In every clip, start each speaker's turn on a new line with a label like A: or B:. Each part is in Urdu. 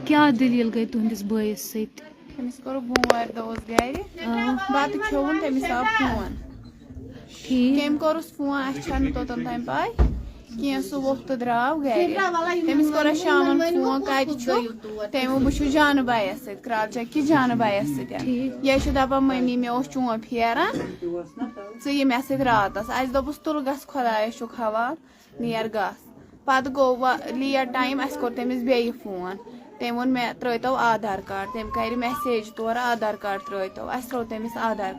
A: کیا دلیل گئی تہندس بٲیس سۭتۍ؟
B: تٔمِس کوٚر بوموارِ دۄہ اوس گرِ بتہٕ کھیوٚوُن تٔمِس آو فون
A: ٹھیٖک
B: تٔمۍ کوٚرُس فون اَسہِ چھَنہٕ توٚتن تام پاے کینٛہہ سُہ ووٚتھ تہٕ درٛاو گرِ تٔمِس کوٚر اَسہِ شامن فون کَتہِ چھُ تٔمۍ ووٚن بہٕ چھُس جانہٕ بایَس سۭتۍ کرال چک کہِ جانہٕ بایَس سۭتۍ یہِ چھُ دپان مٔمی مےٚ اوس چونٛپھ پھیران ژٕ یہِ مےٚ سۭتۍ راتس اَسہِ دوٚپُس تُل گژھ خۄدایس چھُکھ حوال نیر گژھ پتہٕ گوٚو لیٹ ٹایم اَسہِ کوٚر تٔمِس بیٚیہِ فون تٔمۍ ووٚن مےٚ ترٛٲیتو آدھار کارڈ تٔمۍ کرِ میسیج تورٕ آدھار کارڈ ترٛٲیتو اَسہِ ترٛوو تٔمِس آدھار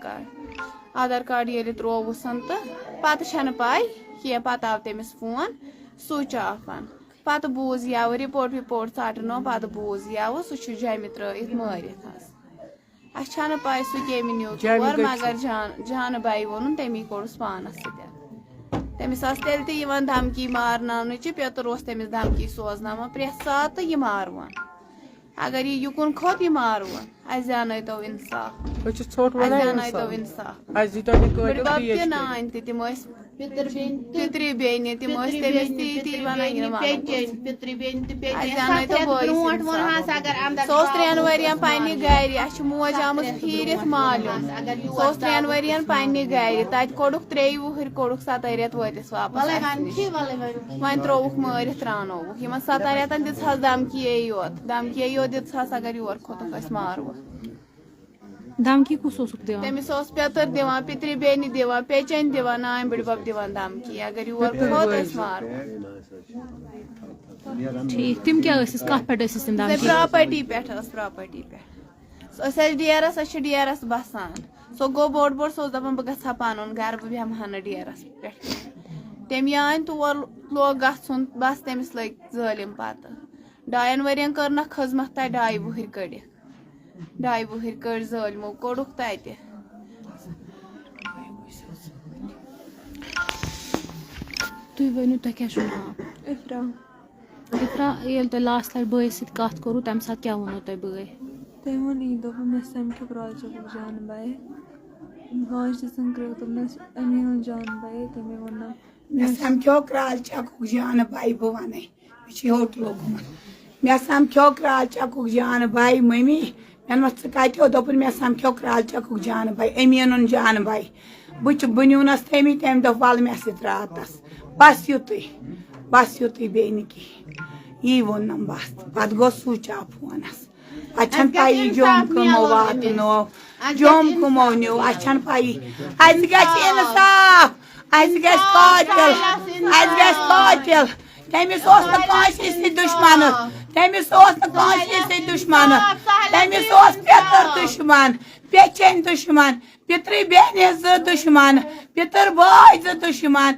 B: کارڈ ییٚلہِ ترٛووُسن تہٕ پتہٕ چھنہٕ پاے کینٛہہ پتہٕ آو تٔمِس فون سُچ آف پتہٕ بوٗز یَوٕ رِپورٹ وِپورٹ ژٹنو پتہٕ بوٗز یَوٕ سُہ چھُ جیمہِ ترٛٲیِتھ مٲرِتھ حظ اَسہِ چھنہٕ پاے سُہ کیٚمہِ نیوٗ ژور مگر جانہٕ باے ووٚنُن تٔمی کوٚرُس پانس سۭتۍ تٔمِس ٲس تیٚلہِ تہِ یِوان دھمکی مارناونٕچہِ پیٚتٕر اوس تٔمِس دھمکی سوزناوان پرٛٮ۪تھ ساتہٕ تہٕ یہِ ماروون اگر یہِ یُکُن کھوٚت یہِ ماروون اَسہِ زانٲیتو اِنصاف بٕڈبب تہِ نانۍ تہِ تِم ٲسۍ پِترِ بیٚنہِ تِم ٲسۍ تٔمِس تی سُہ اوس 3 ؤرین پننہِ گرِ اَسہِ چھِ موج آمٕژ پھیٖرِتھ مالیُن سُہ اوس 3 ؤرین پننہِ گرِ تتہِ کوٚڑُکھ 3 وُہٕرۍ کوٚڑُکھ 7 رٮ۪تھ وٲتِس واپس وۄنۍ ترٛووُکھ مٲرِتھ ترٛاونووُکھ یِمن 7 رٮ۪تن دِژہس دھمکیے یوت دِژہس اگر یور کھوٚتُکھ أسۍ ماروکھ
A: دھمکی کُس اوسُکھ دِوان؟
B: تٔمِس اوس پیٚتٕر دِوان پِترِ بیٚنہِ دِوان پیچٮ۪نۍ دِوان نانۍ بٕڈبب دِوان دھمکی اگر یور کھوٚت أسۍ ماروکھ
A: ٹھیٖک تِم کیٛاہ ٲسِس کتھ پٮ۪ٹھ ٲسِس تِم دھمکی؟
B: پراپرٹی پٮ۪ٹھ ٲس پراپرٹی پٮ۪ٹھ أسۍ ٲسۍ ڈیرس أسۍ چھِ ڈیرس بسان سُہ گوٚو بوٚڑ سُہ اوس دپان بہٕ گژھٕ ہا پنُن گرٕ بہٕ بیٚہمہٕ ہا نہٕ ڈیرس پٮ۪ٹھ تٔمۍ آنۍ تور لوگ گژھُن بس تٔمِس لٔگۍ ظٲلِم پتہٕ 2 ؤرین کٔرنکھ خٔذمت تتہِ 2 وُہٕرۍ کٔڑِکھ 2 وُہٕرۍ کٔڑۍ ظٲلمو کوٚڑُکھ تتہِ
A: تُہۍ ؤنِو تۄہہِ کیٛاہ چھُو ناو؟ اِفرا ییٚلہِ تۄہہِ لاسٹ لٹہِ بٲیِس سۭتۍ کتھ کوٚروٕ تمہِ ساتہٕ کیٛاہ ووٚنوٕ تۄہہِ بٲے؟
C: تٔمۍ ووٚن یی دوٚپُن مےٚ سمکھیوٚ کرال چکُک جانہٕ باے واج دِژٕن کرٛیوٗ دوٚپنس امی ہُنٛد جانہٕ باے تٔمی ووٚننم
D: مےٚ سمکھیو کرال چکُک جانہٕ باے بہٕ ونے مےٚ چھُ ہوٚٹ لوٚگمُت مےٚ سمکھیو کرال چکُک جانہٕ باے مٔمی مےٚ ووٚنمس ژٕ کتہِ دوٚپُن مےٚ سمکھیو کرال چکُک جانہٕ باے أمی اوٚنُن جانہٕ باے بہٕ نیوٗنس تٔمی تٔمۍ دوٚپ ول مےٚ سۭتۍ راتس بس یُتُے بیٚیہِ نہٕ کِہیٖنۍ یی ووٚننم بس پتہٕ گوٚو سُچ آف فونس اتہِ چھنہٕ پایی جوٚم کٕمو واتنو جوٚم کٕمو نیوٗ اسہِ چھنہٕ پایی اسہِ گژھِ انصاف اسہِ گژھِ قٲتِل تٔمِس اوس نہٕ کٲنٛسے سۭتۍ دُشمنہٕ تٔمِس اوس پیٚتٕر دُشمن پیٚچٮ۪نۍ دُشمن پِترِ بیٚنہِ 2 دُشمن پِتٕر بٲے 2 دُشمن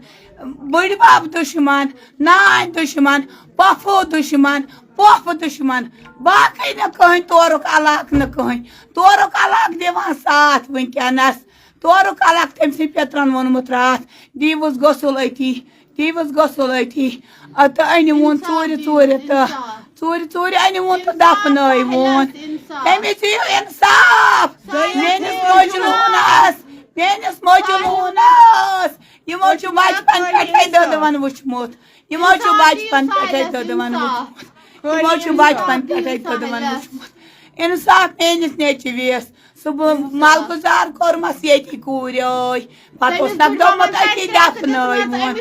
D: بٕڈبب دُشمن نانۍ دُشمن پۄپھوٗ دُشمن پۄپھ دُشمن باقٕے نہٕ کٕہٕنۍ تورُک علاقہٕ نہٕ کٕہٕنۍ تورُک علاقہٕ دِوان ساتھ ونکیٚنس تورُک علاقہٕ تٔمۍ سٕنٛدۍ پِترن ووٚنمُت راتھ دیٖوُس غسُل أتی تہٕ أنِوُن ژوٗرِ تہٕ أنِوُن تہٕ دفنٲیوُن تٔمِس یِیِو اِنصاف میٲنِس مجنوٗنس یِمو چھُ بچپن پٮ۪ٹھے دٔدوَن وٕچھمُت اِنصاف میٲنِس نیٚچوِس سُہ بہٕ ملگُزار کوٚرمس ییٚتی کوٗرے پتہٕ اوسنکھ دوٚپمُت أتی دفنٲیوُن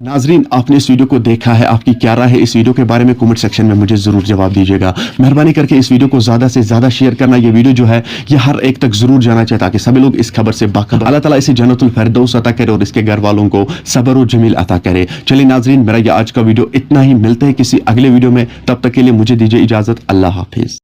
E: ناظرین آپ نے اس ویڈیو کو دیکھا ہے آپ کی کیا رائے ہے اس ویڈیو کے بارے میں کمنٹ سیکشن میں مجھے ضرور جواب دیجیے گا مہربانی کر کے اس ویڈیو کو زیادہ سے زیادہ شیئر کرنا یہ ویڈیو جو ہے یہ ہر ایک تک ضرور جانا چاہے تاکہ سبھی لوگ اس خبر سے باخبر اللہ تعالیٰ اسے جنت الفردوس عطا کرے اور اس کے گھر والوں کو صبر و جمیل عطا کرے چلیے ناظرین میرا یہ آج کا ویڈیو اتنا ہی ملتے ہیں کسی اگلے ویڈیو میں تب تک کے لیے مجھے دیجیے اجازت اللہ حافظ